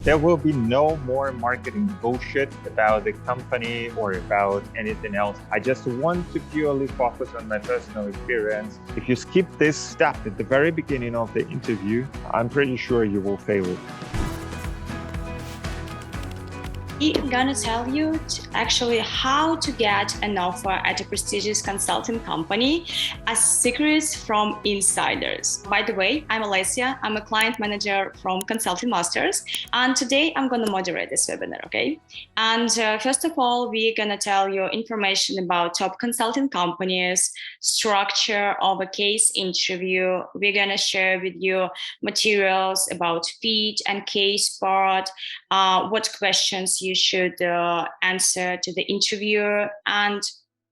There will be no more marketing bullshit about the company or about anything else. I just want to purely focus on my personal experience. If you skip this step at the very beginning of the interview, I'm pretty sure you will fail it. I'm gonna tell you actually how to get an offer at a prestigious consulting company as secrets from insiders. By the way, I'm Alessia. I'm a client manager from Consulting Masters, and today I'm gonna moderate this webinar, okay? And first of all, we're gonna tell you information about top consulting companies, structure of a case interview. We're gonna share with you materials about fit and case part, what questions you should answer to the interviewer, and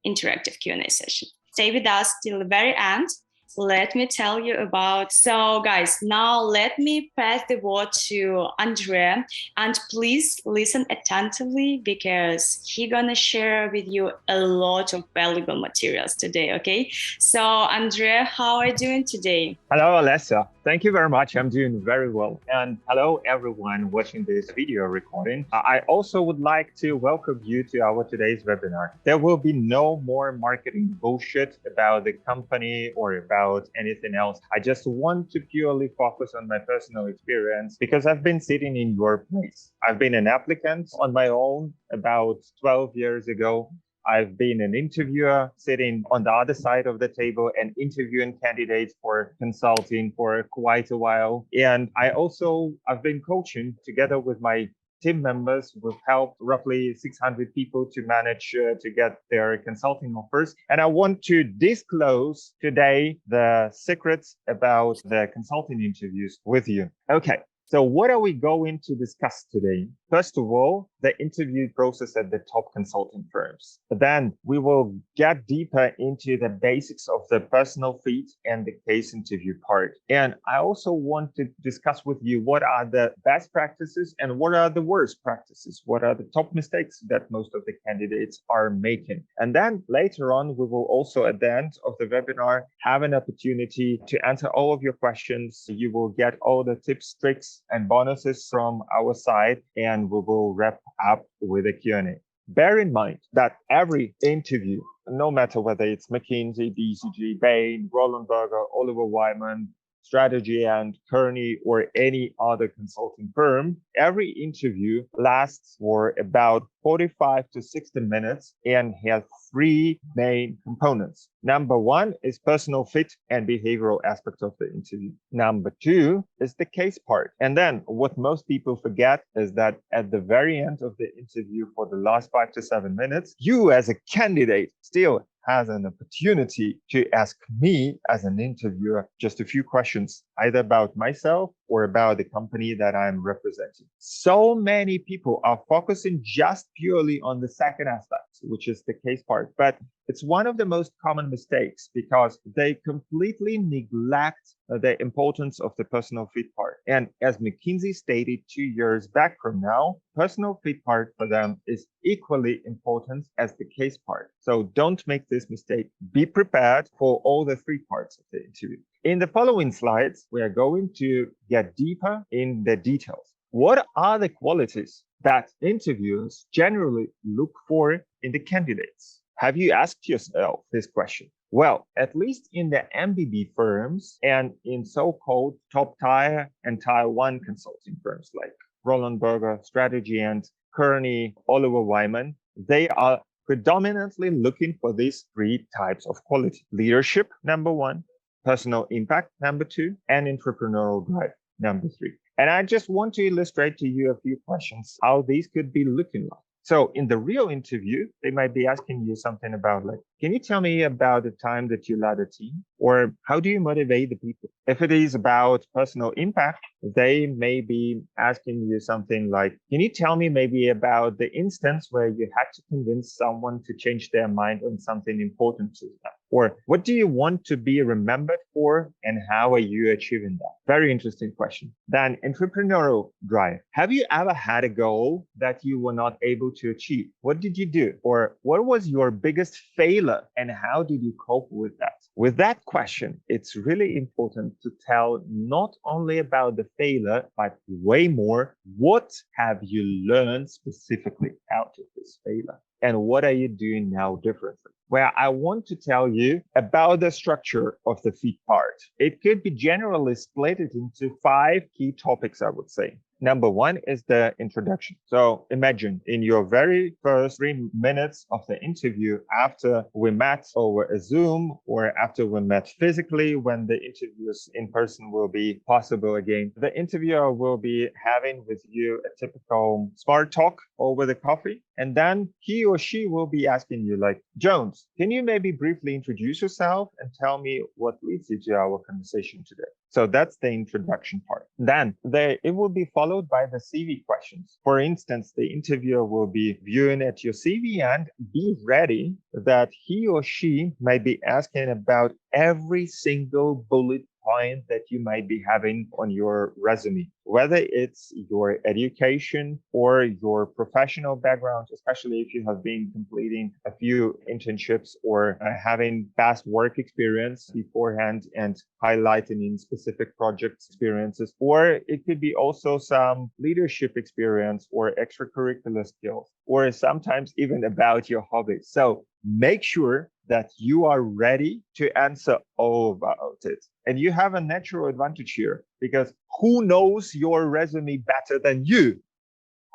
interactive Q&A session. Stay with us till the very end. Let me tell you about. So guys, now let me pass the word to Andrea, and please listen attentively because he's gonna share with you a lot of valuable materials today, okay? So Andrea, how are you doing today? Hello, Alessa. Thank you very much. I'm doing very well. And hello, everyone watching this video recording. I also would like to welcome you to our today's webinar. There will be no more marketing bullshit about the company or about anything else. I just want to purely focus on my personal experience because I've been sitting in your place. I've been an applicant on my own about 12 years ago. I've been an interviewer sitting on the other side of the table and interviewing candidates for consulting for quite a while. And I've been coaching together with my team members. We've helped roughly 600 people to manage to get their consulting offers. And I want to disclose today the secrets about the consulting interviews with you. Okay. So what are we going to discuss today? First of all, the interview process at the top consulting firms. Then we will get deeper into the basics of the personal fit and the case interview part. And I also want to discuss with you what are the best practices and what are the worst practices. What are the top mistakes that most of the candidates are making. And then later on, we will also at the end of the webinar have an opportunity to answer all of your questions. You will get all the tips, tricks, and bonuses from our side, and we will wrap up with a Q&A. Bear in mind that every interview, no matter whether it's McKinsey, BCG, Bain, Roland Berger, Oliver Wyman, Strategy and Kearney, or any other consulting firm, every interview lasts for about 45 to 60 minutes and has three main components. Number one is personal fit and behavioral aspects of the interview. Number two is the case part. And then what most people forget is that at the very end of the interview, for the last 5 to 7 minutes, you as a candidate still has an opportunity to ask me as an interviewer just a few questions, either about myself or about the company that I'm representing. So many people are focusing just purely on the second aspect, which is the case part. But it's one of the most common mistakes because they completely neglect the importance of the personal fit part. And as McKinsey stated 2 years back from now, personal fit part for them is equally important as the case part. So don't make this mistake. Be prepared for all the three parts of the interview. In the following slides, we are going to get deeper in the details. What are the qualities that interviewers generally look for in the candidates? Have you asked yourself this question? Well, at least in the MBB firms and in so-called top tier and tier one consulting firms like Roland Berger, Strategy and Kearney, Oliver Wyman, they are predominantly looking for these three types of quality. Leadership, number one, personal impact, number two, and entrepreneurial drive, number three. And I just want to illustrate to you a few questions, how these could be looking like. So in the real interview, they might be asking you something about like, can you tell me about the time that you led a team? Or how do you motivate the people? If it is about personal impact, they may be asking you something like, can you tell me maybe about the instance where you had to convince someone to change their mind on something important to them? Or what do you want to be remembered for and how are you achieving that? Very interesting question. Then entrepreneurial drive. Have you ever had a goal that you were not able to achieve? What did you do? Or what was your biggest failure and how did you cope with that? With that question, it's really important to tell not only about the failure, but way more, what have you learned specifically out of this failure? And what are you doing now differently? Where I want to tell you about the structure of the feed part. It could be generally split into 5 key topics, I would say. Number 1 is the introduction. So imagine in your very first 3 minutes of the interview after we met over a Zoom or after we met physically, when the interviews in person will be possible again, the interviewer will be having with you a typical smart talk over the coffee. And then he or she will be asking you like, Jones, can you maybe briefly introduce yourself and tell me what leads you to our conversation today? So that's the introduction part. Then it will be followed by the CV questions. For instance, the interviewer will be viewing at your CV and be ready that he or she might be asking about every single bullet point that you might be having on your resume, whether it's your education or your professional background, especially if you have been completing a few internships or having past work experience beforehand and highlighting in specific project experiences, or it could be also some leadership experience or extracurricular skills, or sometimes even about your hobbies. So make sure that you are ready to answer all about it. And you have a natural advantage here because who knows your resume better than you?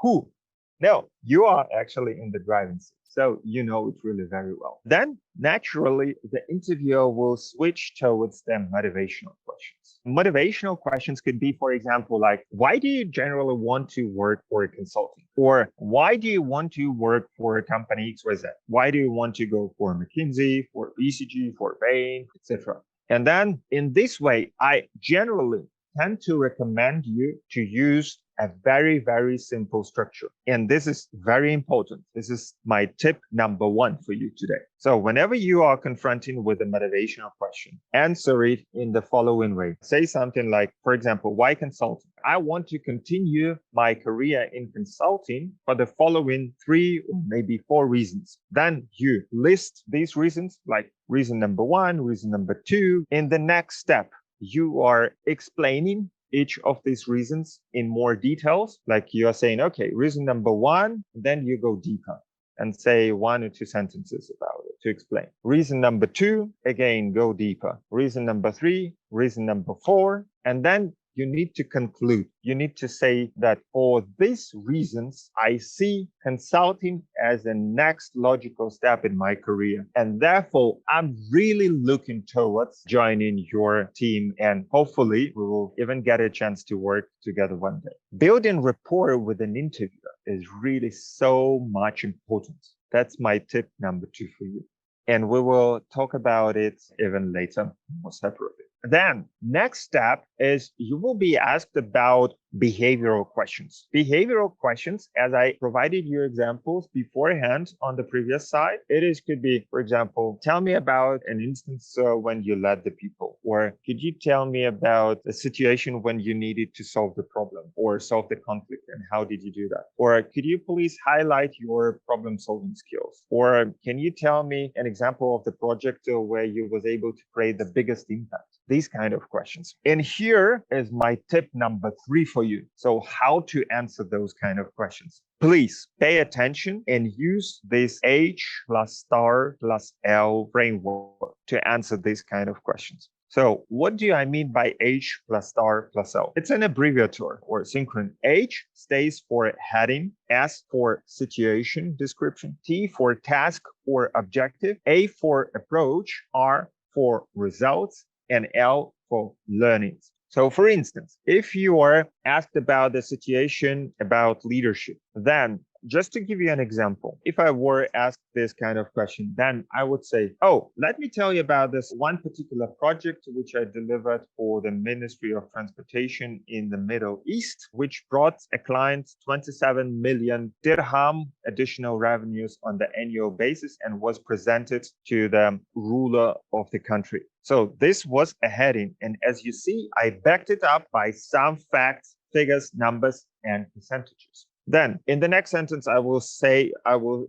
Who? No, you are actually in the driving seat. So you know it really very well. Then naturally, the interviewer will switch towards the motivational questions. Motivational questions could be, for example, like, why do you generally want to work for a consulting? Or why do you want to work for a company XYZ? Why do you want to go for McKinsey, for BCG, for Bain, etc.? And then in this way, I generally tend to recommend you to use a very, very simple structure. And this is very important. This is my tip number 1 for you today. So whenever you are confronting with a motivational question, answer it in the following way. Say something like, for example, why consulting? I want to continue my career in consulting for the following 3 or maybe 4 reasons. Then you list these reasons, like reason number 1, reason number 2. In the next step, you are explaining each of these reasons in more details. Like you are saying, okay, reason number 1, then you go deeper and say 1 or 2 sentences about it to explain. Reason number 2, again, go deeper. Reason number 3, reason number 4, and then you need to conclude. You need to say that for these reasons, I see consulting as the next logical step in my career. And therefore, I'm really looking towards joining your team. And hopefully, we will even get a chance to work together one day. Building rapport with an interviewer is really so much important. That's my tip number 2 for you. And we will talk about it even later, more separately. Then next step is you will be asked about behavioral questions. Behavioral questions, as I provided you examples beforehand on the previous slide, could be, for example, tell me about an instance when you led the people, or could you tell me about a situation when you needed to solve the problem or solve the conflict and how did you do that? Or could you please highlight your problem solving skills? Or can you tell me an example of the project where you was able to create the biggest impact? These kind of questions. And here is my tip number 3 for you. So how to answer those kind of questions. Please pay attention and use this H plus star plus L framework to answer these kind of questions. So what do I mean by H plus star plus L? It's an abbreviator or synchron. H stays for heading, S for situation description, T for task or objective, A for approach, R for results, and L for learnings. So for instance, if you are asked about the situation about leadership, then just to give you an example, if I were asked this kind of question, then I would say, oh, let me tell you about this one particular project which I delivered for the Ministry of Transportation in the Middle East, which brought a client 27 million dirham additional revenues on the annual basis and was presented to the ruler of the country. So this was a heading. And as you see, I backed it up by some facts, figures, numbers, and percentages. Then in the next sentence, I will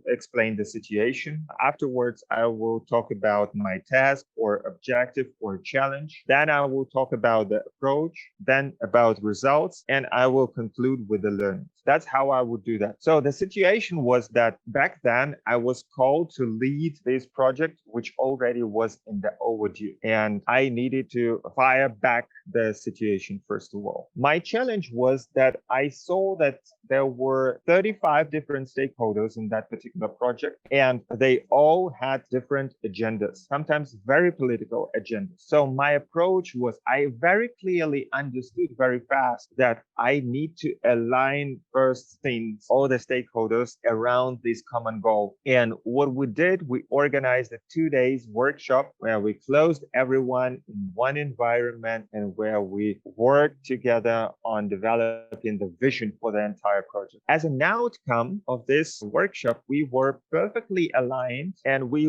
explain the situation. Afterwards, I will talk about my task or objective or challenge. Then I will talk about the approach, then about results, and I will conclude with the learnings. That's how I would do that. So the situation was that back then I was called to lead this project, which already was in the overdue. And I needed to fire back the situation, first of all. My challenge was that I saw that there were 35 different stakeholders in that particular project, and they all had different agendas, sometimes very political agendas. So my approach was I very clearly understood very fast that I need to align first things, all the stakeholders around this common goal. And what we did, we organized a 2 days workshop where we closed everyone in one environment and where we worked together on developing the vision for the entire project. As an outcome of this workshop, we were perfectly aligned and we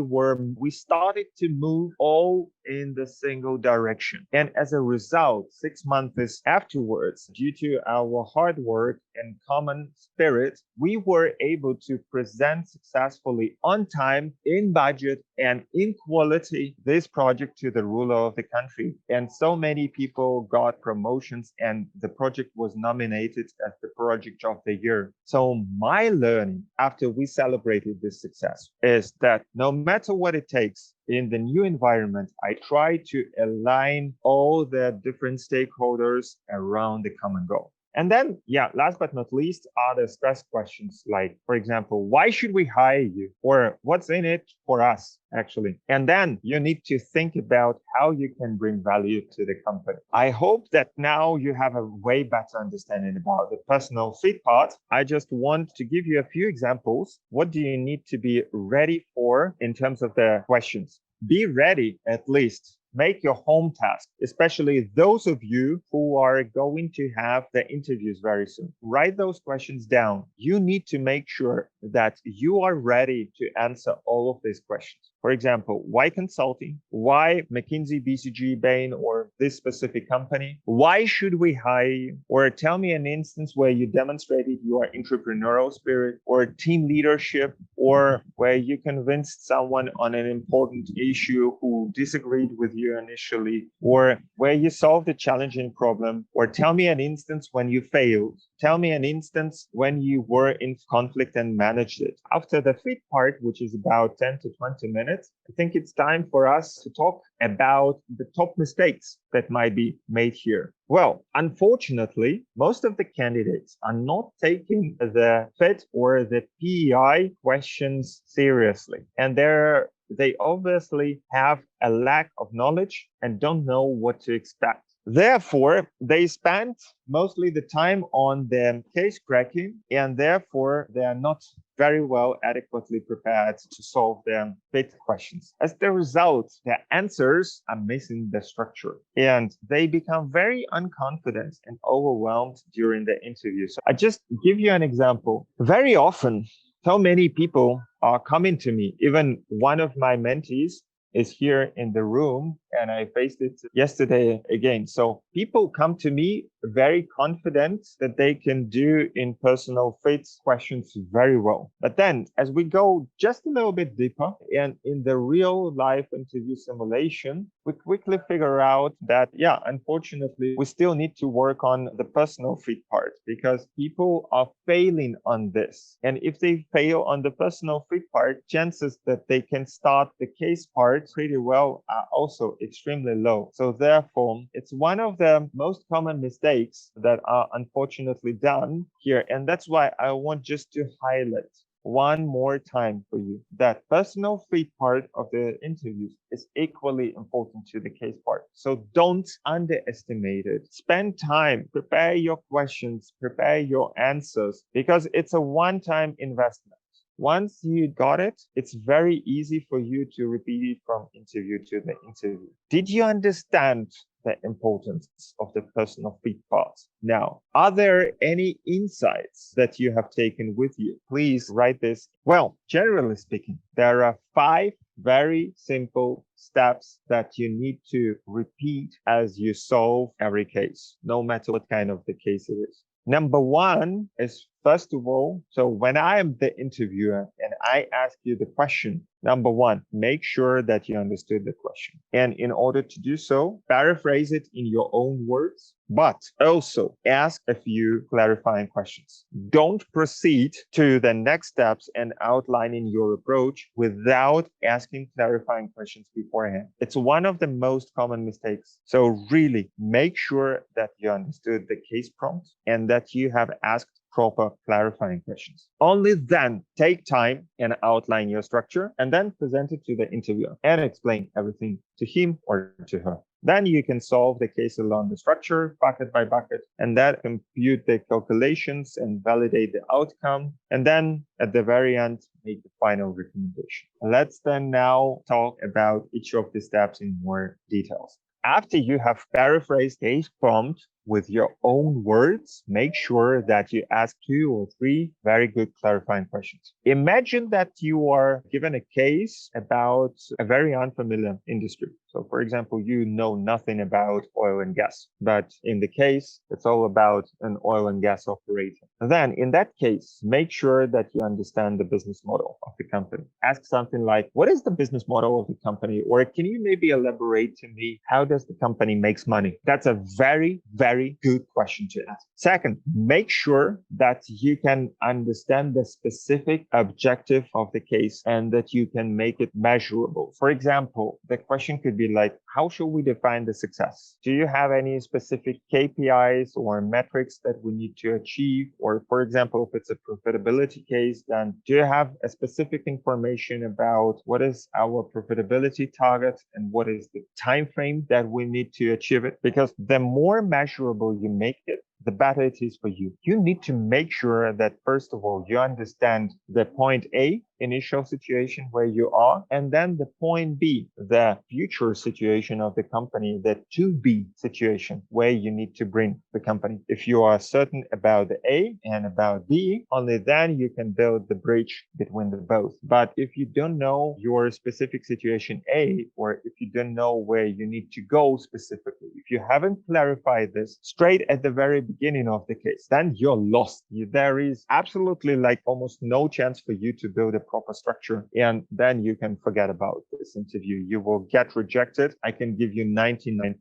started to move all in the single direction. And as a result, 6 months afterwards, due to our hard work and common spirit, we were able to present successfully on time, in budget, and in quality this project to the ruler of the country. And so many people got promotions, and the project was nominated as the project of the year. So my learning after we celebrated this success is that no matter what it takes, in the new environment, I try to align all the different stakeholders around the common goal. And then, last but not least are the stress questions like, for example, why should we hire you? Or what's in it for us, actually? And then you need to think about how you can bring value to the company. I hope that now you have a way better understanding about the personal fit part. I just want to give you a few examples. What do you need to be ready for in terms of the questions? Be ready at least. Make your home task, especially those of you who are going to have the interviews very soon. Write those questions down. You need to make sure that you are ready to answer all of these questions. For example, why consulting? Why McKinsey, BCG, Bain, or this specific company? Why should we hire you? Or tell me an instance where you demonstrated your entrepreneurial spirit or team leadership, or where you convinced someone on an important issue who disagreed with you initially, or where you solved a challenging problem, or tell me an instance when you failed. Tell me an instance when you were in conflict and managed it. After the fit part, which is about 10 to 20 minutes, I think it's time for us to talk about the top mistakes that might be made here. Well, unfortunately, most of the candidates are not taking the fit or the PEI questions seriously. And they obviously have a lack of knowledge and don't know what to expect. Therefore, they spend mostly the time on the case cracking, and therefore they are not very well adequately prepared to solve their fit questions. As the result, their answers are missing the structure, and they become very unconfident and overwhelmed during the interview. So I just give you an example. Very often, so many people are coming to me. Even one of my mentees is here in the room, and I faced it yesterday again. So people come to me very confident that they can do in personal fit questions very well. But then as we go just a little bit deeper and in the real life interview simulation, we quickly figure out that, unfortunately, we still need to work on the personal fit part because people are failing on this. And if they fail on the personal fit part, chances that they can start the case part pretty well are also extremely low. So therefore, it's one of the most common mistakes that are unfortunately done here. And that's why I want just to highlight one more time for you that personal fit part of the interviews is equally important to the case part. So don't underestimate it. Spend time, prepare your questions, prepare your answers, because it's a one-time investment. Once you got it, it's very easy for you to repeat it from interview to the interview. Did you understand the importance of the personal fit part? Now, are there any insights that you have taken with you? Please write this. Well, generally speaking, there are 5 very simple steps that you need to repeat as you solve every case, no matter what kind of the case it is. Number 1 is, first of all, so when I am the interviewer and I ask you the question, number 1, make sure that you understood the question. And in order to do so, paraphrase it in your own words, but also ask a few clarifying questions. Don't proceed to the next steps and outlining your approach without asking clarifying questions beforehand. It's one of the most common mistakes. So really make sure that you understood the case prompt and that you have asked proper clarifying questions. Only then take time and outline your structure and then present it to the interviewer and explain everything to him or to her. Then you can solve the case along the structure, bucket by bucket, and then compute the calculations and validate the outcome. And then at the very end, make the final recommendation. Let's then now talk about each of the steps in more details. After you have paraphrased case prompt with your own words, make sure that you ask 2 or 3 very good clarifying questions. Imagine that you are given a case about a very unfamiliar industry. So for example, you know nothing about oil and gas, but in the case, it's all about an oil and gas operator. Then in that case, make sure that you understand the business model of the company. Ask something like, what is the business model of the company? Or can you maybe elaborate to me, how does the company makes money? That's a very, very good question to ask. Second, make sure that you can understand the specific objective of the case and that you can make it measurable. For example, the question could be like, how should we define the success? Do you have any specific KPIs or metrics that we need to achieve? Or for example, if it's a profitability case, then do you have a specific information about what is our profitability target and what is the time frame that we need to achieve it? Because the more measurable you make it, the better it is for you. You need to make sure that, first of all, you understand the point A, initial situation where you are, and then the point B, the future situation of the company, the to be situation where you need to bring the company. If you are certain about the A and about B, only then you can build the bridge between the both. But if you don't know your specific situation A, or if you don't know where you need to go specifically, if you haven't clarified this straight at the very beginning of the case, then you're lost. There is absolutely like almost no chance for you to build a proper structure. And then you can forget about this interview. You will get rejected. I can give you 99%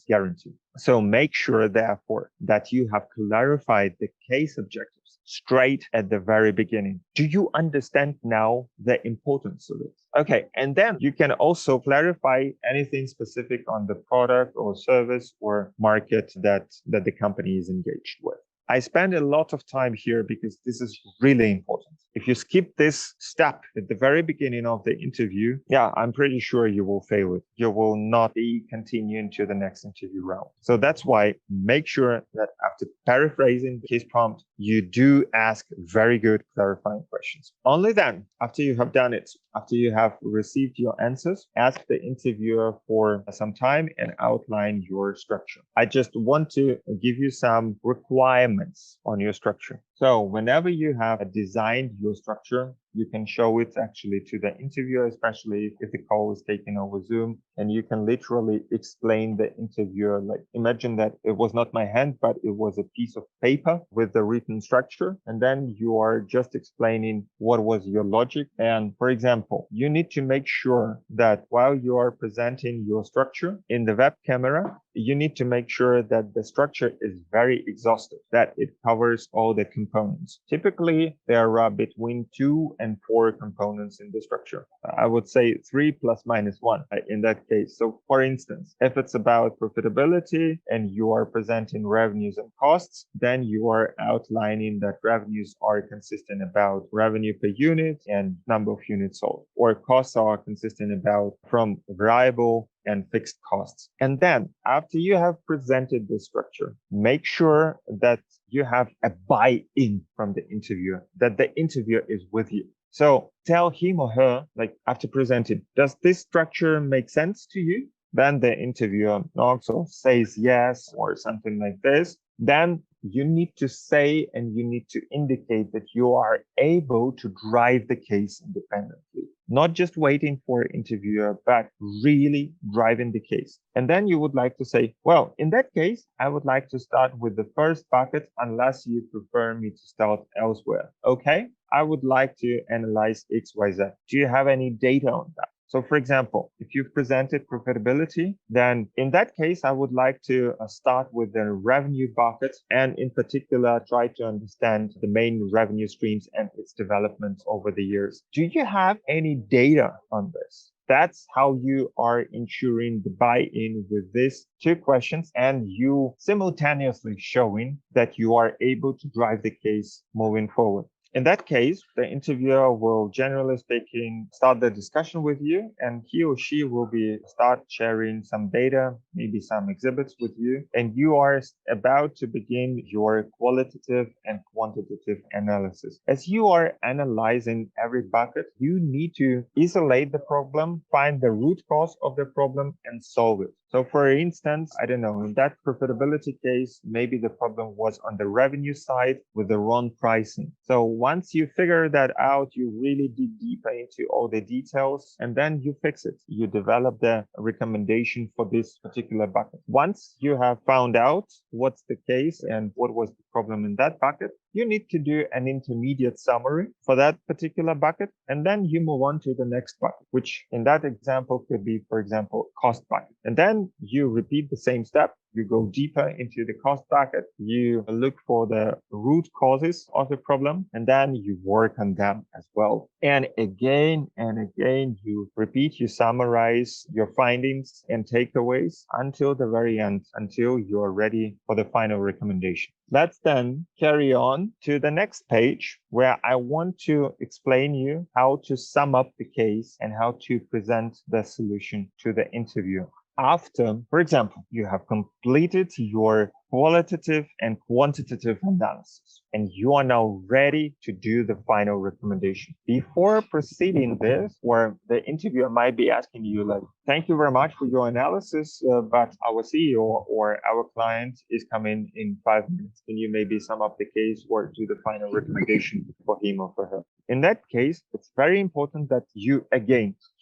guarantee. So make sure, therefore, that you have clarified the case objectives straight at the very beginning. Do you understand now the importance of it? Okay. And then you can also clarify anything specific on the product or service or market that the company is engaged with. I spend a lot of time here because this is really important. If you skip this step at the very beginning of the interview, I'm pretty sure you will fail it. You will not be continuing to the next interview round. So that's why make sure that after paraphrasing the case prompt, you do ask very good clarifying questions. Only then, after you have done it, after you have received your answers, ask the interviewer for some time and outline your structure. I just want to give you some requirements on your structure. So whenever you have designed your structure, you can show it actually to the interviewer, especially if the call is taken over Zoom, and you can literally explain the interviewer. Like, imagine that it was not my hand, but it was a piece of paper with the written structure. And then you are just explaining what was your logic. And for example, you need to make sure that while you are presenting your structure in the web camera, you need to make sure that the structure is very exhaustive, that it covers all the components. Typically, there are between 2 and 4 components in the structure. I would say 3 plus minus 1 in that case. So for instance, if it's about profitability and you are presenting revenues and costs, then you are outlining that revenues are consistent about revenue per unit and number of units sold, or costs are consistent about from variable and fixed costs. And then after you have presented the structure, make sure that you have a buy-in from the interviewer, that the interviewer is with you. So tell him or her, like after presenting, does this structure make sense to you? Then the interviewer nods or says yes or something like this. Then you need to say and you need to indicate that you are able to drive the case independently, not just waiting for interviewer, but really driving the case. And then you would like to say, well, in that case, I would like to start with the first bucket unless you prefer me to start elsewhere. Okay, I would like to analyze XYZ. Do you have any data on that? So for example, if you've presented profitability, then in that case, I would like to start with the revenue bucket and in particular, try to understand the main revenue streams and its development over the years. Do you have any data on this? That's how you are ensuring the buy-in with these 2 questions and you simultaneously showing that you are able to drive the case moving forward. In that case, the interviewer will, generally speaking, start the discussion with you, and he or she will start sharing some data, maybe some exhibits with you, and you are about to begin your qualitative and quantitative analysis. As you are analyzing every bucket, you need to isolate the problem, find the root cause of the problem, and solve it. So for instance, I don't know, in that profitability case, maybe the problem was on the revenue side with the wrong pricing. So once you figure that out, you really dig deeper into all the details and then you fix it. You develop the recommendation for this particular bucket. Once you have found out what's the case and what was the problem in that bucket, you need to do an intermediate summary for that particular bucket, and then you move on to the next bucket, which in that example could be, for example, cost bucket. And then you repeat the same step. You go deeper into the cost bucket. You look for the root causes of the problem, and then you work on them as well. And again, you repeat, you summarize your findings and takeaways until the very end, until you're ready for the final recommendation. Let's then carry on to the next page where I want to explain you how to sum up the case and how to present the solution to the interviewer. After, for example, you have completed your qualitative and quantitative analysis, and you are now ready to do the final recommendation. Before proceeding this, where the interviewer might be asking you like, thank you very much for your analysis, but our CEO or our client is coming in 5 minutes. Can you maybe sum up the case or do the final recommendation for him or for her? In that case, it's very important that you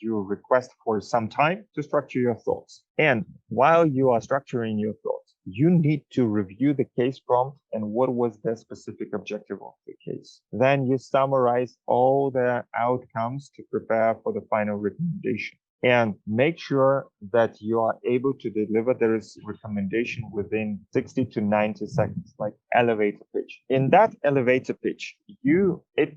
request for some time to structure your thoughts. And while you are structuring your thoughts, you need to review the case prompt and what was the specific objective of the case. Then you summarize all the outcomes to prepare for the final recommendation. And make sure that you are able to deliver this recommendation within 60 to 90 seconds, like elevator pitch. In that elevator pitch, it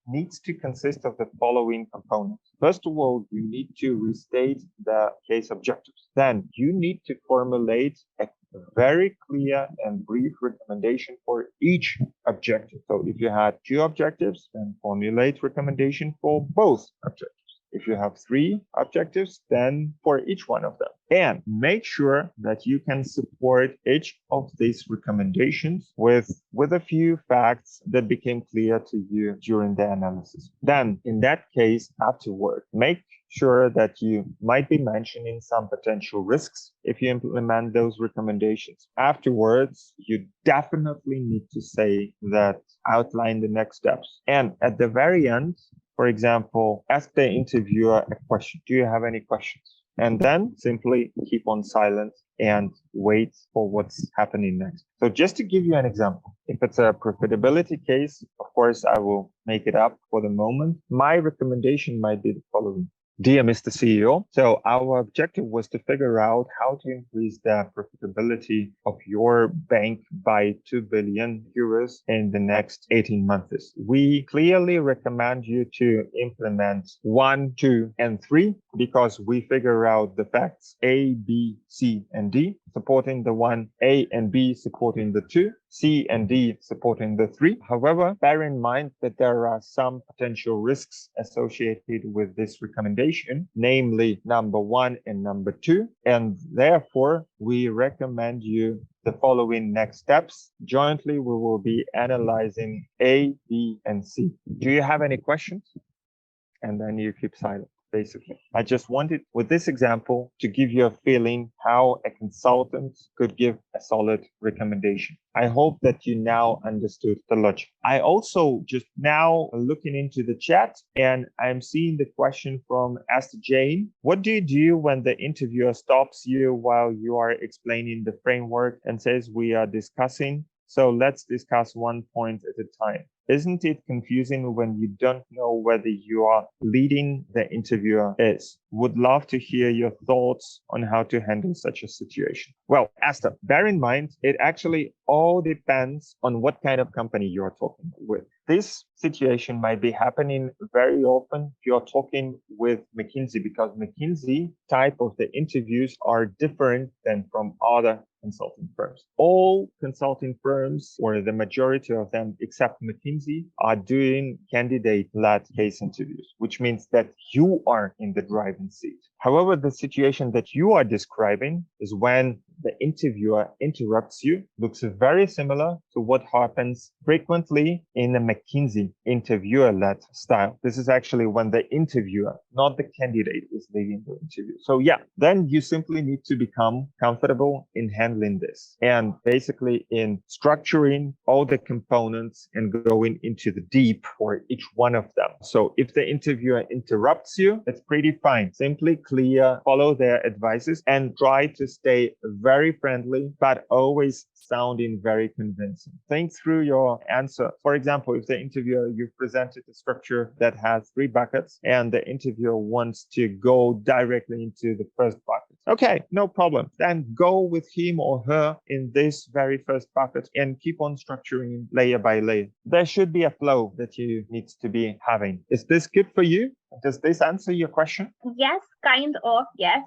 needs to consist of the following components. First of all, you need to restate the case objectives. Then you need to formulate a very clear and brief recommendation for each objective. So if you had 2 objectives, then formulate recommendation for both objectives. If you have 3 objectives, then for each one of them. And make sure that you can support each of these recommendations with a few facts that became clear to you during the analysis. Then, in that case, afterward, make sure that you might be mentioning some potential risks if you implement those recommendations. Afterwards, you definitely need to say that, outline the next steps. And at the very end, for example, ask the interviewer a question. Do you have any questions? And then simply keep on silent and wait for what's happening next. So just to give you an example, if it's a profitability case, of course, I will make it up for the moment. My recommendation might be the following. Dear Mr. CEO, so our objective was to figure out how to increase the profitability of your bank by 2 billion euros in the next 18 months. We clearly recommend you to implement 1, 2, and 3 because we figure out the facts A, B, C, and D, supporting the 1, A and B supporting the 2, C and D supporting the 3. However, bear in mind that there are some potential risks associated with this recommendation, namely number 1 and number 2. And therefore, we recommend you the following next steps. Jointly, we will be analyzing A, B, and C. Do you have any questions? And then you keep silent. Basically, I just wanted with this example to give you a feeling how a consultant could give a solid recommendation. I hope that you now understood the logic. I also just now looking into the chat and I'm seeing the question from Esther Jane. What do you do when the interviewer stops you while you are explaining the framework and says we are discussing? So let's discuss one point at a time. Isn't it confusing when you don't know whether you are leading the interviewer is? Would love to hear your thoughts on how to handle such a situation. Well, Esther, bear in mind, it actually all depends on what kind of company you're talking with. This situation might be happening very often if you're talking with McKinsey because McKinsey type of the interviews are different than from other consulting firms. All consulting firms, or the majority of them except McKinsey, are doing candidate-led case interviews, which means that you are in the driving seat. However, the situation that you are describing is when the interviewer interrupts you, looks very similar to what happens frequently in a McKinsey interviewer-led style. This is actually when the interviewer, not the candidate, is leading the interview. So yeah, then you simply need to become comfortable in handling this and basically in structuring all the components and going into the deep for each one of them. So if the interviewer interrupts you, it's pretty fine. Simply clear, follow their advices and try to stay very friendly, but always sounding very convincing. Think through your answer. For example, if the interviewer, you've presented a structure that has 3 buckets and the interviewer wants to go directly into the first bucket. Okay, no problem. Then go with him or her in this very first bucket and keep on structuring layer by layer. There should be a flow that you need to be having. Is this good for you? Does this answer your question? Yes, kind of, yes.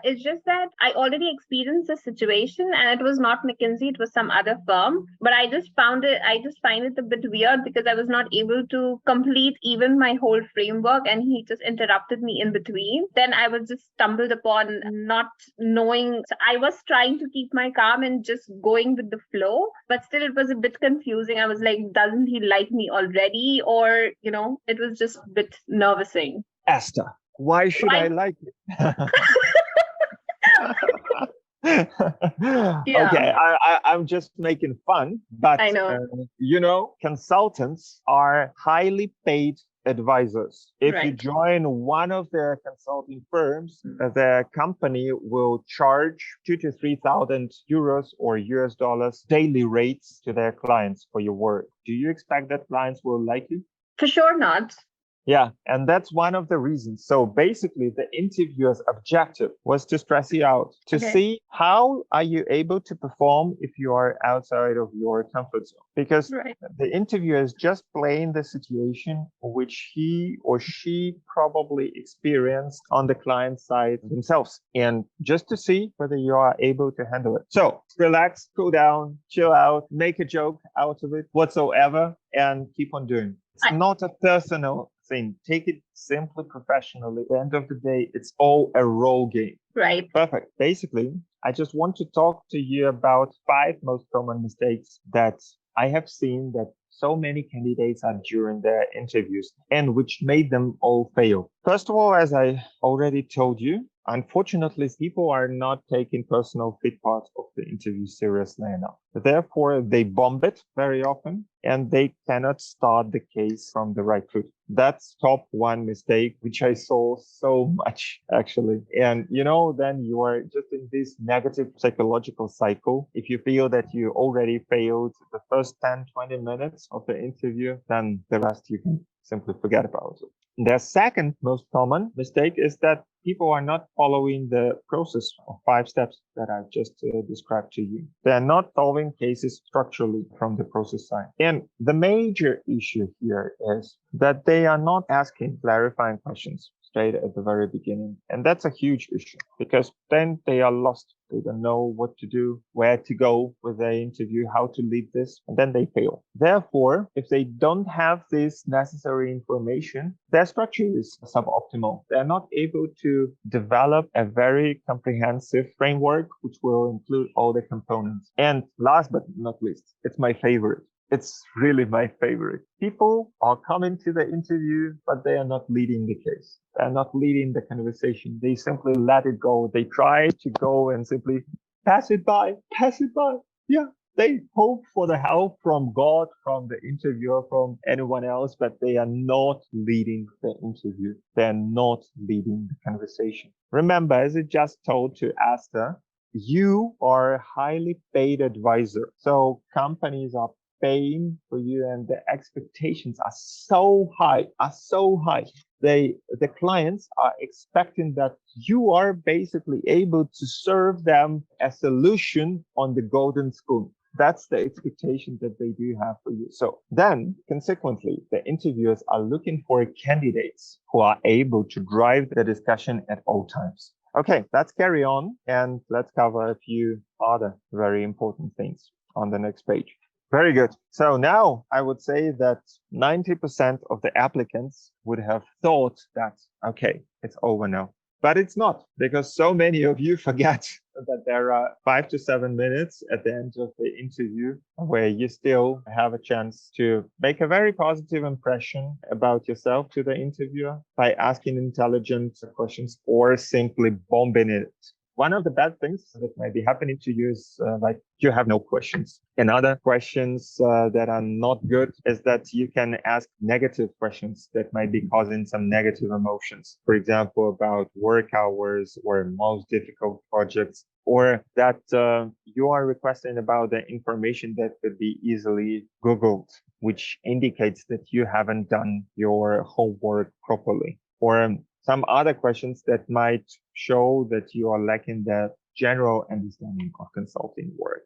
It's just that I already experienced this situation and it was not McKinsey, it was some other firm. But I just find it a bit weird because I was not able to complete even my whole framework and he just interrupted me in between. Then I was just stumbled upon not knowing. So I was trying to keep my calm and just going with the flow, but still it was a bit confusing. I was like, doesn't he like me already? Or, it was just a bit nervousing. Esther, why should I like you? Yeah. Okay, I'm just making fun, but I know. Consultants are highly paid advisors. If you Right. join one of their consulting firms, their company will charge 2,000 to 3,000 euros or US dollars daily rates to their clients for your work. Do you expect that clients will like you? For sure not. Yeah, and that's one of the reasons. So basically, the interviewer's objective was to stress you out, to see how are you able to perform if you are outside of your comfort zone. Because the interviewer is just playing the situation which he or she probably experienced on the client side themselves, and just to see whether you are able to handle it. So relax, cool down, chill out, make a joke out of it whatsoever, and keep on doing it. It's not a personal thing. Take it simply professionally. At the end of the day, it's all a role game. Right. Perfect. Basically, I just want to talk to you about 5 most common mistakes that I have seen that so many candidates are during their interviews and which made them all fail. First of all, as I already told you, unfortunately, people are not taking personal fit part of the interview seriously enough. Therefore, they bomb it very often and they cannot start the case from the right foot. That's top one mistake, which I saw so much actually. And then you are just in this negative psychological cycle. If you feel that you already failed the first 10, 20 minutes of the interview, then the rest you can simply forget about it. The second most common mistake is that people are not following the process of 5 steps that I've just described to you. They're not solving cases structurally from the process side. And the major issue here is that they are not asking clarifying questions straight at the very beginning. And that's a huge issue because then they are lost. They don't know what to do, where to go with their interview, how to lead this, and then they fail. Therefore, if they don't have this necessary information, their structure is suboptimal. They're not able to develop a very comprehensive framework, which will include all the components. And last but not least, it's my favorite. It's really my favorite. People are coming to the interview, but they are not leading the case. They're not leading the conversation. They simply let it go. They try to go and simply pass it by. Yeah. They hope for the help from God, from the interviewer, from anyone else, but they are not leading the interview. They're not leading the conversation. Remember, as I just told to Asta, you are a highly paid advisor. So companies are paying for you and the expectations are so high. The clients are expecting that you are basically able to serve them a solution on the golden spoon. That's the expectation that they do have for you. So then, consequently, the interviewers are looking for candidates who are able to drive the discussion at all times. Okay, let's carry on and let's cover a few other very important things on the next page. Very good. So now I would say that 90% of the applicants would have thought that, okay, it's over now. But it's not, because so many of you forget that there are 5 to 7 minutes at the end of the interview where you still have a chance to make a very positive impression about yourself to the interviewer by asking intelligent questions or simply bombing it. One of the bad things that might be happening to you is like you have no questions. And other questions that are not good is that you can ask negative questions that might be causing some negative emotions. For example, about work hours or most difficult projects, or that you are requesting about the information that could be easily Googled, which indicates that you haven't done your homework properly. Or some other questions that might show that you are lacking the general understanding of consulting work.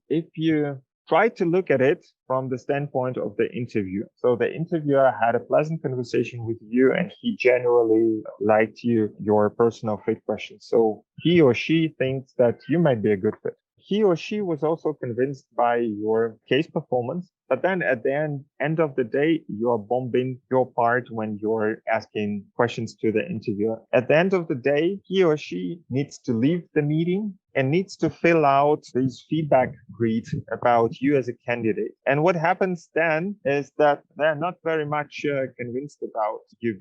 If you try to look at it from the standpoint of the interview. So the interviewer had a pleasant conversation with you and he generally liked your personal fit questions. So he or she thinks that you might be a good fit. He or she was also convinced by your case performance. But then at the end of the day, you are bombing your part when you're asking questions to the interviewer. At the end of the day, he or she needs to leave the meeting and needs to fill out this feedback grid about you as a candidate. And what happens then is that they're not very much convinced about you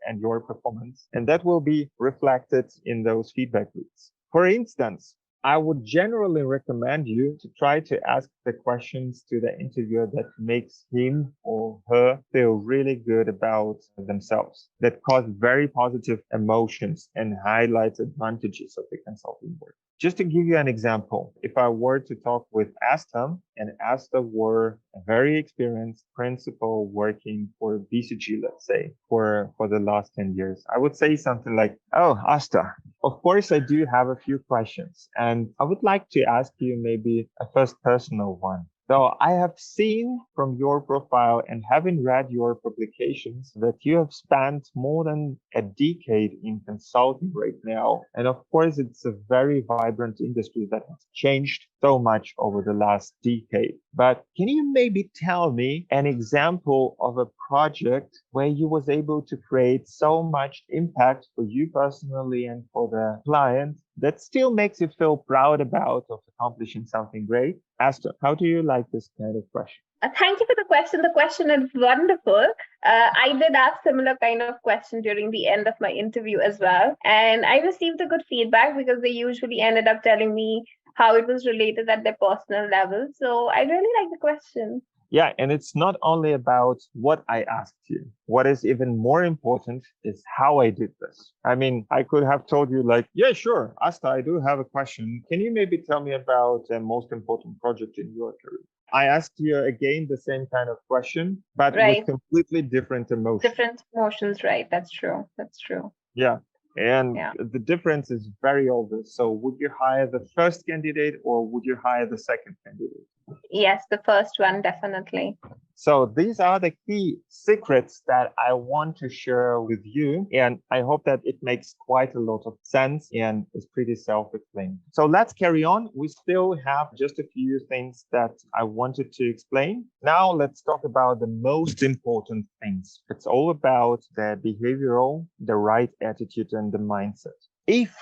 and your performance. And that will be reflected in those feedback grids. For instance, I would generally recommend you to try to ask the questions to the interviewer that makes him or her feel really good about themselves, that cause very positive emotions and highlights advantages of the consulting work. Just to give you an example, if I were to talk with Asta, and Asta were a very experienced principal working for BCG, let's say, for the last 10 years, I would say something like, "Oh, Asta, of course, I do have a few questions, and I would like to ask you maybe a first personal one. So I have seen from your profile and having read your publications that you have spent more than a decade in consulting right now. And of course, it's a very vibrant industry that has changed so much over the last decade. But can you maybe tell me an example of a project where you was able to create so much impact for you personally and for the client that still makes you feel proud about of accomplishing something great?" Asta, how do you like this kind of question? Thank you for the question. The question is wonderful. I did ask similar kind of question during the end of my interview as well. And I received a good feedback because they usually ended up telling me how it was related at their personal level. So I really like the question. Yeah, and it's not only about what I asked you. What is even more important is how I did this. I mean, I could have told you like, yeah, sure, Asta, I do have a question. Can you maybe tell me about the most important project in your career? I asked you again the same kind of question, but with Right. completely different emotions. Different emotions, right? That's true. That's true. Yeah. And Yeah. the difference is very obvious. So would you hire the first candidate or would you hire the second candidate? Yes, the first one, definitely. So these are the key secrets that I want to share with you. And I hope that it makes quite a lot of sense and is pretty self-explained. So let's carry on. We still have just a few things that I wanted to explain. Now let's talk about the most important things. It's all about the behavioral, the right attitude and the mindset. If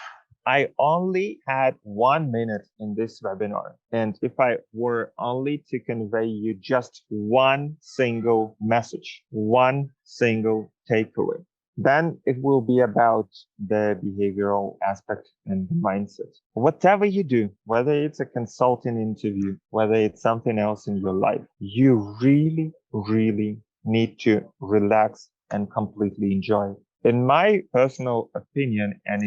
I only had 1 minute in this webinar, and if I were only to convey you just one single message, one single takeaway, then it will be about the behavioral aspect and the mindset. Whatever you do, whether it's a consulting interview, whether it's something else in your life, you really, really need to relax and completely enjoy it. In my personal opinion and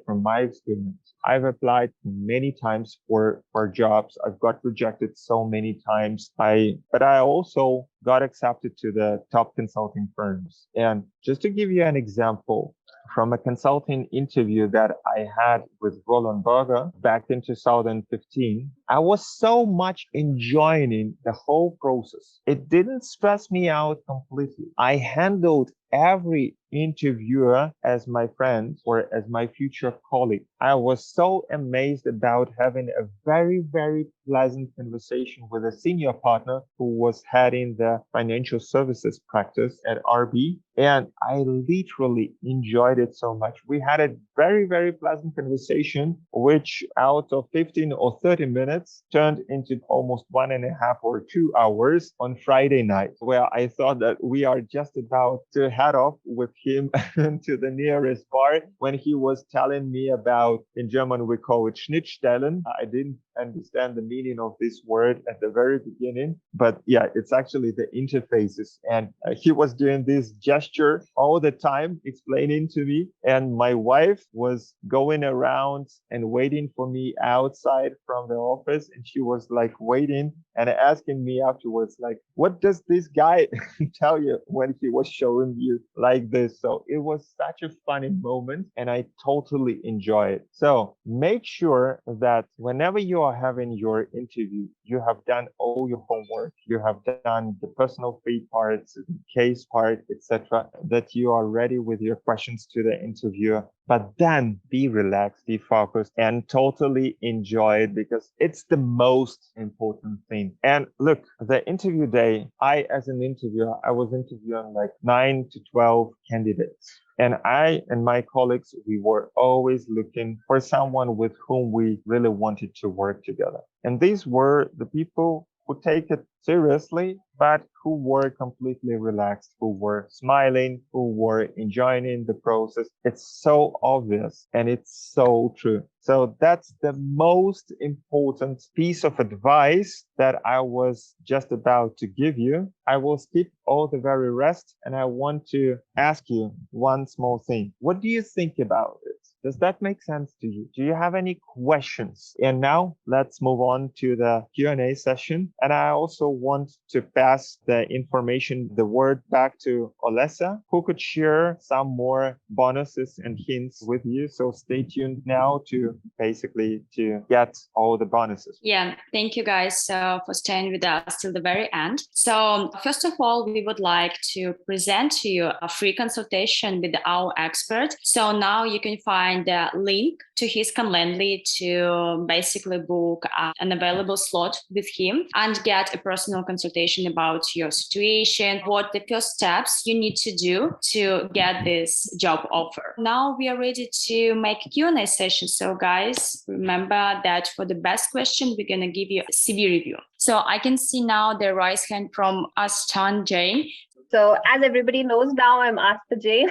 from my experience, I've applied many times for jobs. I've got rejected so many times. But I also got accepted to the top consulting firms. And just to give you an example, from a consulting interview that I had with Roland Berger back in 2015, I was so much enjoying the whole process. It didn't stress me out completely. I handled every interviewer as my friend or as my future colleague. I was so amazed about having a very, very pleasant conversation with a senior partner who was heading the financial services practice at RB. And I literally enjoyed it so much. We had a very, very pleasant conversation, which out of 15 or 30 minutes turned into almost 1.5 or 2 hours on Friday night, where I thought that we are just about to head off with him to the nearest bar when he was telling me about, in German, we call it Schnittstellen. I didn't understand the meaning of this word at the very beginning, but yeah, it's actually the interfaces. And he was doing this gesture all the time, explaining to me. And my wife was going around and waiting for me outside from the office. And she was like waiting and asking me afterwards, like, what does this guy tell you when he was showing you like this? So it was such a funny moment and I totally enjoy it. So make sure that whenever you are having your interview, you have done all your homework, you have done the personal fit parts, the case part, etc., that you are ready with your questions to the interviewer. But then be relaxed, be focused, and totally enjoy it because it's the most important thing. And look, the interview day, as an interviewer, I was interviewing like 9 to 12 candidates. And I and my colleagues, we were always looking for someone with whom we really wanted to work together. And these were the people who take it seriously, but who were completely relaxed, who were smiling, who were enjoying the process. It's so obvious and it's so true. So that's the most important piece of advice that I was just about to give you. I will skip all the very rest and I want to ask you one small thing. What do you think about it? Does that make sense to you? Do you have any questions? And now let's move on to the Q&A session. And I also want to pass the information, the word back to Olesa, who could share some more bonuses and hints with you. So stay tuned now to basically to get all the bonuses. Yeah, thank you guys for staying with us till the very end. So first of all, we would like to present to you a free consultation with our expert. So now you can find the link to his Calendly to basically book an available slot with him and get a personal consultation about your situation, what the first steps you need to do to get this job offer. Now we are ready to make a Q&A session. So guys, remember that for the best question, we're going to give you a CV review. So I can see now the raised hand from Astan Jain. So as everybody knows now, I'm Asta Jain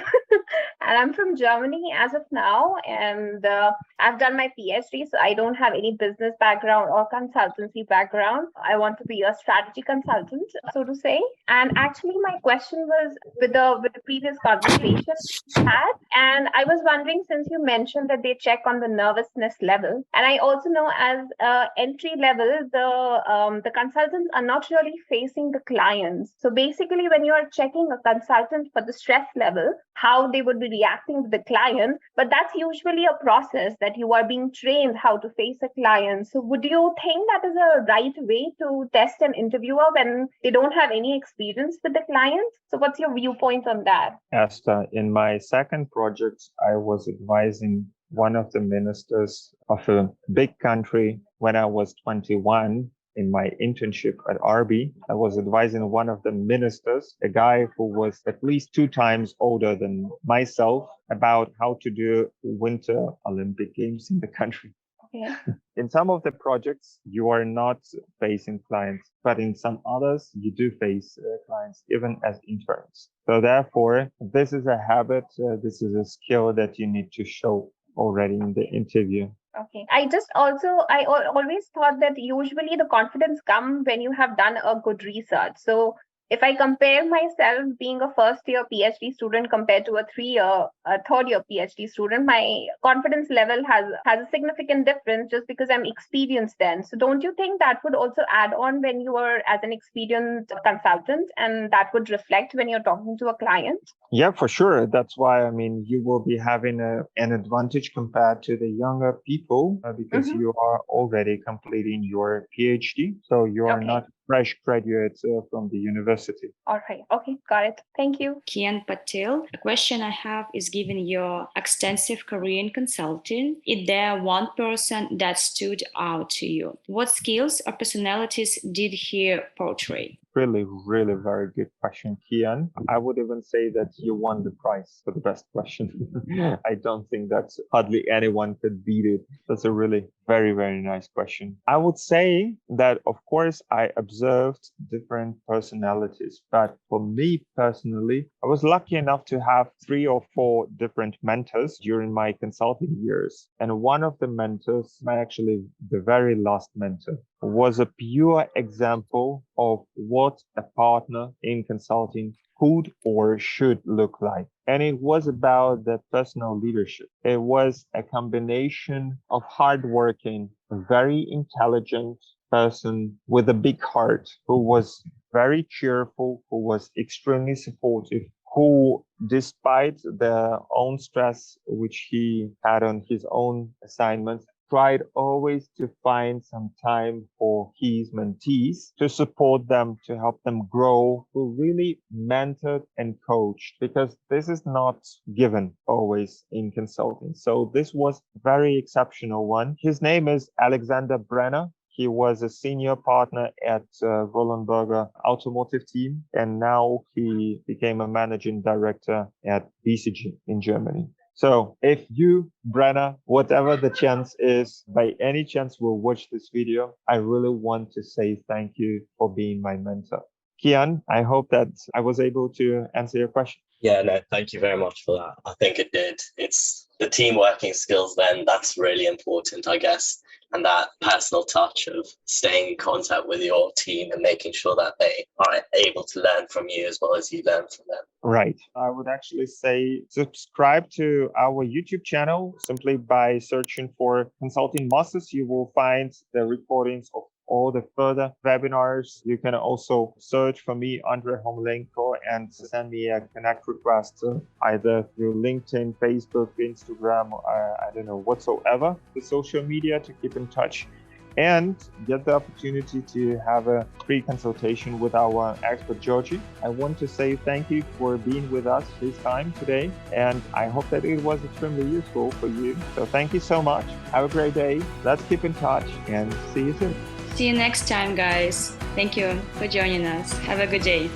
and I'm from Germany as of now. And I've done my PhD, so I don't have any business background or consultancy background. I want to be a strategy consultant, so to say. And actually, my question was with the previous conversation we had, and I was wondering, since you mentioned that they check on the nervousness level, and I also know as entry level, the consultants are not really facing the clients. So basically, when you are checking a consultant for the stress level, how they would be reacting to the client, but that's usually a process that you are being trained how to face a client. So would you think that is a right way to test an interviewer when they don't have any experience with the client? So what's your viewpoint on that? Esther, in my second project, I was advising one of the ministers of a big country when I was 21. In my internship at RB, I was advising one of the ministers, a guy who was at least 2 times older than myself, about how to do Winter Olympic Games in the country. Okay. In some of the projects, you are not facing clients, but in some others, you do face clients, even as interns. So therefore, this is a habit, this is a skill that you need to show already in the interview. Okay. I always thought that usually the confidence comes when you have done a good research. So if I compare myself being a first year PhD student compared to a third year PhD student, my confidence level has a significant difference just because I'm experienced then. So don't you think that would also add on when you are as an experienced consultant, and that would reflect when you're talking to a client? Yeah, for sure. That's why, you will be having an advantage compared to the younger people because you are already completing your PhD. So you are not fresh graduates from the university. All right. Okay. Got it. Thank you. Kian Patel. The question I have is, given your extensive career in consulting, is there one person that stood out to you? What skills or personalities did he portray? Really, really very good question, Kian. I would even say that you won the prize for the best question. I don't think that hardly anyone could beat it. That's a really very, very nice question. I would say that, of course, I observed different personalities, but for me personally, I was lucky enough to have 3 or 4 different mentors during my consulting years. And one of the mentors, actually the very last mentor, was a pure example of what a partner in consulting could or should look like. And it was about the personal leadership. It was a combination of hardworking, very intelligent person with a big heart, who was very cheerful, who was extremely supportive, who, despite their own stress, which he had on his own assignments, tried always to find some time for his mentees to support them, to help them grow, who really mentored and coached, because this is not given always in consulting. So this was a very exceptional one. His name is Alexander Brenner. He was a senior partner at Roland Berger Automotive Team, and now he became a managing director at BCG in Germany. So if you, Brenner, whatever the chance is, by any chance will watch this video, I really want to say thank you for being my mentor. Kian, I hope that I was able to answer your question. Yeah, no, thank you very much for that. I think it did. It's the team working skills then, that's really important, I guess. And that personal touch of staying in contact with your team and making sure that they are able to learn from you as well as you learn from them. Right. I would actually say subscribe to our YouTube channel. Simply by searching for Consulting Masters, you will find the recordings of all the further webinars. You can also search for me, Andrei Homelenko, and send me a connect request either through LinkedIn, Facebook, Instagram, I don't know, whatsoever, the social media, to keep in touch and get the opportunity to have a free consultation with our expert, Georgie. I want to say thank you for being with us this time today, and I hope that it was extremely useful for you. So thank you so much. Have a great day. Let's keep in touch and see you soon. See you next time, guys. Thank you for joining us. Have a good day.